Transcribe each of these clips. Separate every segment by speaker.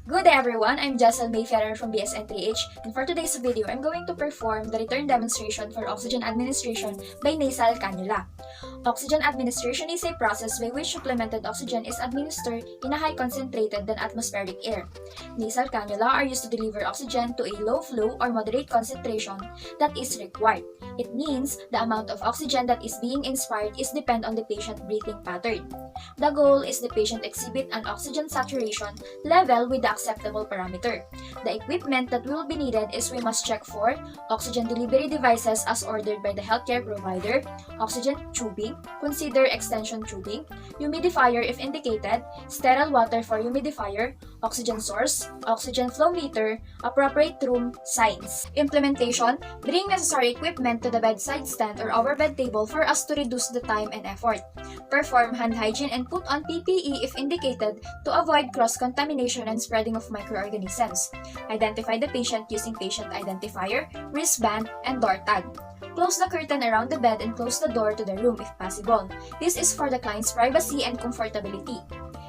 Speaker 1: Good day everyone, I'm Jessel Mayfarer from BSN3H, and for today's video, I'm going to perform the return demonstration for oxygen administration by nasal cannula. Oxygen administration is a process by which supplemented oxygen is administered in a high concentrated than atmospheric air. Nasal cannula are used to deliver oxygen to a low flow or moderate concentration that is required. It means the amount of oxygen that is being inspired is depend on the patient breathing pattern. The goal is the patient exhibit an oxygen saturation level with the acceptable parameter. The equipment that will be needed is we must check for oxygen delivery devices as ordered by the healthcare provider, oxygen tubing, consider extension tubing, humidifier if indicated, sterile water for humidifier, oxygen source, oxygen flow meter, appropriate room signs. Implementation: bring necessary equipment to the bedside stand or overbed table for us to reduce the time and effort. Perform hand hygiene and put on PPE if indicated to avoid cross-contamination and spreading of microorganisms. Identify the patient using patient identifier, wristband, and door tag. Close the curtain around the bed and close the door to the room if possible. This is for the client's privacy and comfortability.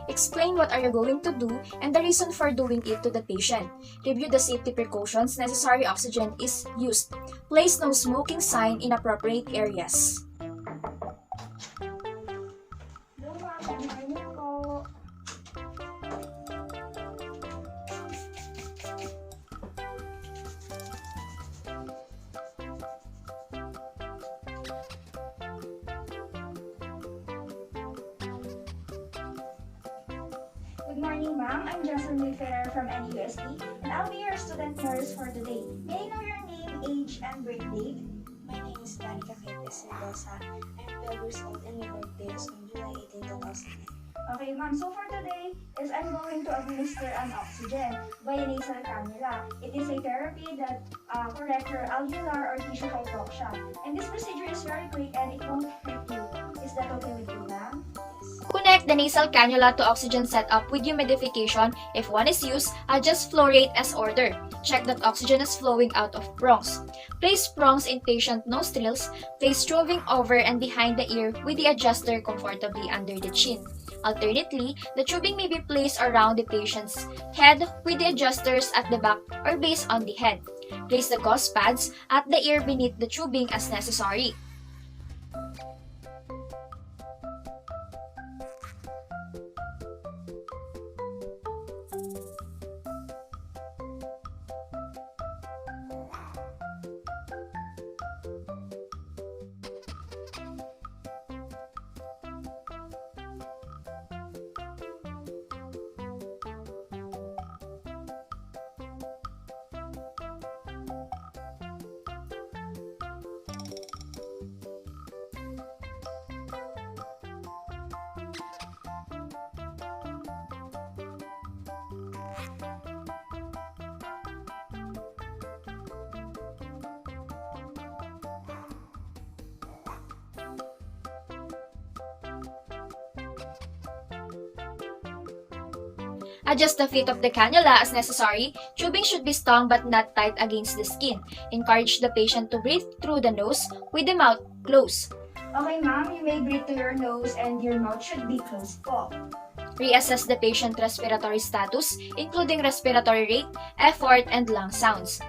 Speaker 1: Explain what are you going to do and the reason for doing it to the patient. Review the safety precautions necessary oxygen is used. Place no smoking sign in appropriate areas.
Speaker 2: Good morning, ma'am. I'm Jessel Mayfarer from NUSD, and I'll be your student nurse for today. May I know your name, age, and birth date?
Speaker 3: My name is Danica Kaites Mendoza. I'm 12 years old and my birthday is on July 18, 2009.
Speaker 2: Okay, ma'am. So for today is I'm going to administer an oxygen via nasal cannula. It is a therapy that corrects your alveolar or tissue hypoxia. And this procedure is very quick and it won't hurt you. Is that okay with you, ma'am?
Speaker 1: Connect the nasal cannula to oxygen setup with humidification. If one is used, adjust flow rate as ordered. Check that oxygen is flowing out of prongs. Place prongs in patient nostrils. Place tubing over and behind the ear with the adjuster comfortably under the chin. Alternately, the tubing may be placed around the patient's head with the adjusters at the back or base on the head. Place the gauze pads at the ear beneath the tubing as necessary. Adjust the fit of the cannula as necessary. Tubing should be strong but not tight against the skin. Encourage the patient to breathe through the nose with the mouth closed.
Speaker 2: Okay, ma'am. You may breathe to your nose and your mouth should be closed po.
Speaker 1: Reassess the patient respiratory status, including respiratory rate, effort, and lung sounds.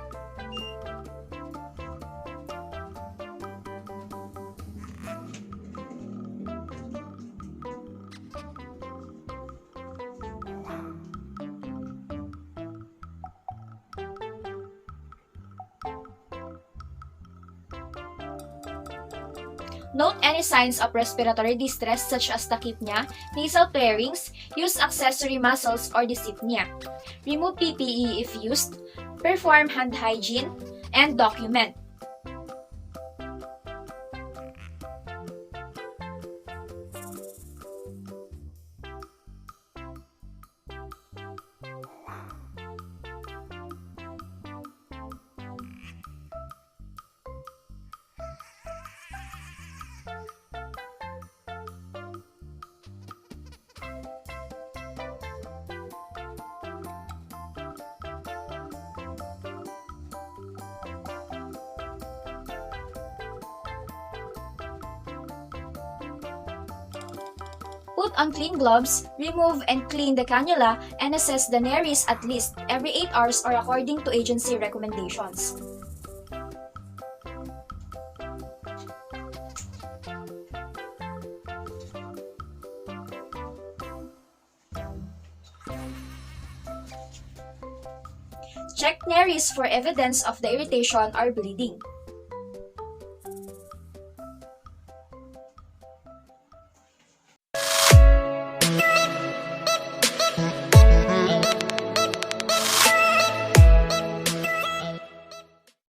Speaker 1: Note any signs of respiratory distress such as tachypnea, nasal clearings, use accessory muscles or dyspnea. Remove PPE if used, perform hand hygiene, and document. Put on clean gloves, remove and clean the cannula, and assess the nares at least every 8 hours or according to agency recommendations. Check nares for evidence of the irritation or bleeding.